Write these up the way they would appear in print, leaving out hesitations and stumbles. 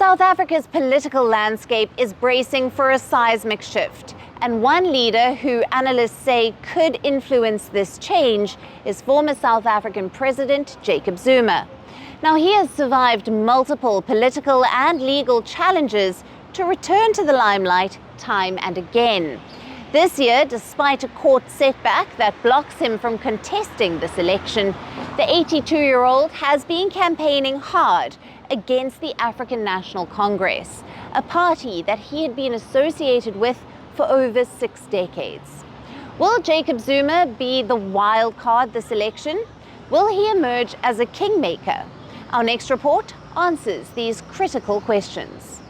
South Africa's political landscape is bracing for a seismic shift, and one leader who analysts say could influence this change is former South African President Jacob Zuma. Now, he has survived multiple political and legal challenges to return to the limelight time and again. This year, despite a court setback that blocks him from contesting this election, the 82-year-old has been campaigning hard against the African National Congress, a party that he had been associated with for over 6 decades. Will Jacob Zuma be the wild card this election? Will he emerge as a kingmaker? Our next report answers these critical questions.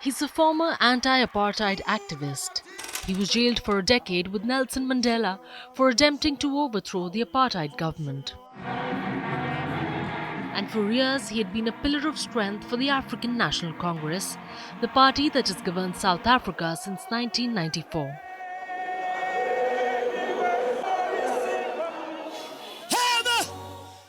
He's a former anti-apartheid activist. He was jailed for a decade with Nelson Mandela for attempting to overthrow the apartheid government. And for years, he had been a pillar of strength for the African National Congress, the party that has governed South Africa since 1994.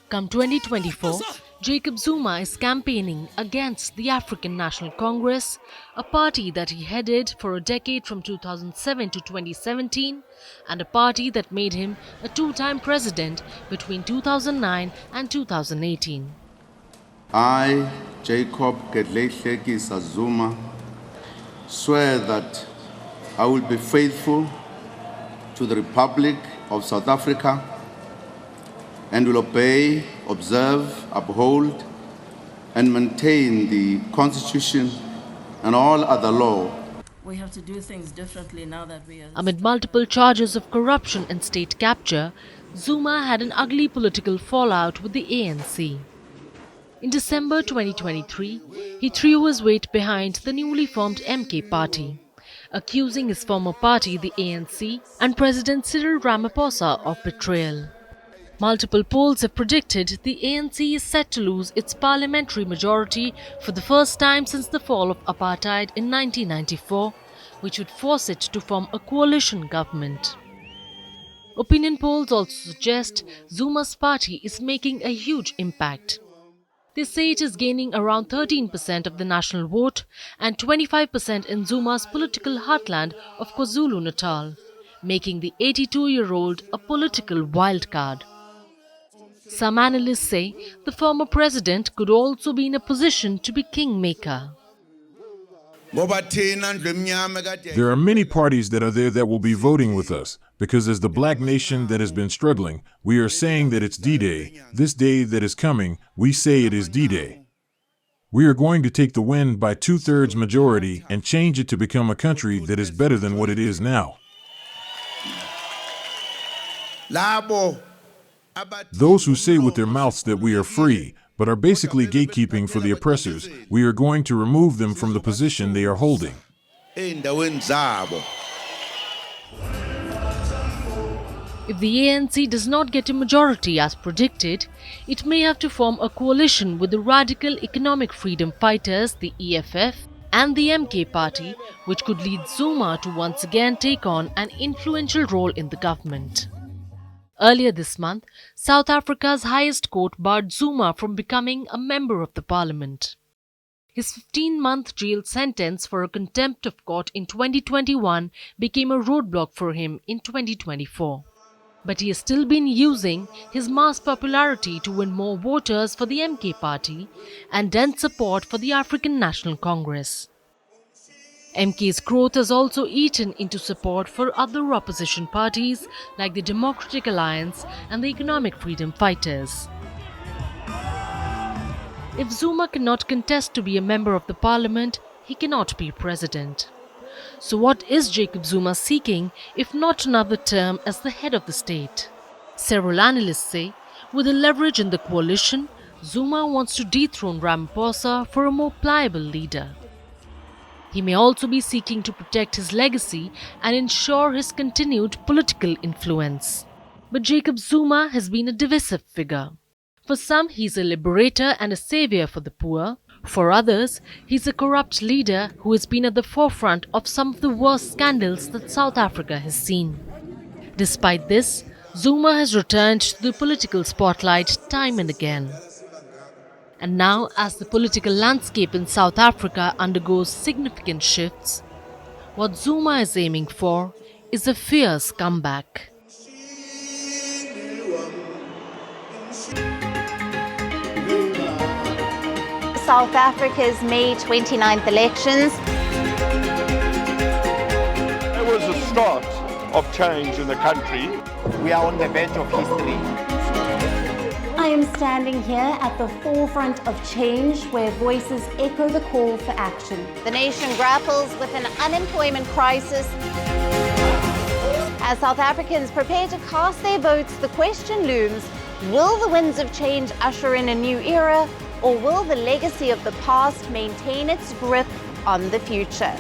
Come 2024, Jacob Zuma is campaigning against the African National Congress, a party that he headed for a decade from 2007 to 2017, and a party that made him a two-time president between 2009 and 2018. I, Jacob Zuma, swear that I will be faithful to the Republic of South Africa and will obey, observe, uphold, and maintain the Constitution and all other law. We have to do things differently now that we are... Amid multiple charges of corruption and state capture, Zuma had an ugly political fallout with the ANC. In December 2023, he threw his weight behind the newly formed MK party, accusing his former party, the ANC, and President Cyril Ramaphosa of betrayal. Multiple polls have predicted the ANC is set to lose its parliamentary majority for the first time since the fall of apartheid in 1994, which would force it to form a coalition government. Opinion polls also suggest Zuma's party is making a huge impact. They say it is gaining around 13% of the national vote and 25% in Zuma's political heartland of KwaZulu-Natal, making the 82-year-old a political wildcard. Some analysts say the former president could also be in a position to be kingmaker. There are many parties that are there that will be voting with us, because as the black nation that has been struggling, we are saying that it's D-Day. This day that is coming, we say it is D-Day. We are going to take the win by 2/3 majority and change it to become a country that is better than what it is now. Those who say with their mouths that we are free, but are basically gatekeeping for the oppressors, we are going to remove them from the position they are holding. If the ANC does not get a majority as predicted, it may have to form a coalition with the Radical Economic Freedom Fighters, the EFF, and the MK party, which could lead Zuma to once again take on an influential role in the government. Earlier this month, South Africa's highest court barred Zuma from becoming a member of the parliament. His 15-month jail sentence for a contempt of court in 2021 became a roadblock for him in 2024. But he has still been using his mass popularity to win more voters for the MK party and dent support for the African National Congress. MK's growth has also eaten into support for other opposition parties like the Democratic Alliance and the Economic Freedom Fighters. If Zuma cannot contest to be a member of the parliament, he cannot be president. So what is Jacob Zuma seeking if not another term as the head of the state? Several analysts say, with the leverage in the coalition, Zuma wants to dethrone Ramaphosa for a more pliable leader. He may also be seeking to protect his legacy and ensure his continued political influence. But Jacob Zuma has been a divisive figure. For some, he's a liberator and a savior for the poor. For others, he's a corrupt leader who has been at the forefront of some of the worst scandals that South Africa has seen. Despite this, Zuma has returned to the political spotlight time and again. And now, as the political landscape in South Africa undergoes significant shifts, what Zuma is aiming for is a fierce comeback. South Africa's May 29th elections. It was the start of change in the country. We are on the verge of history. I am standing here at the forefront of change where voices echo the call for action. The nation grapples with an unemployment crisis. As South Africans prepare to cast their votes, the question looms, will the winds of change usher in a new era, or will the legacy of the past maintain its grip on the future?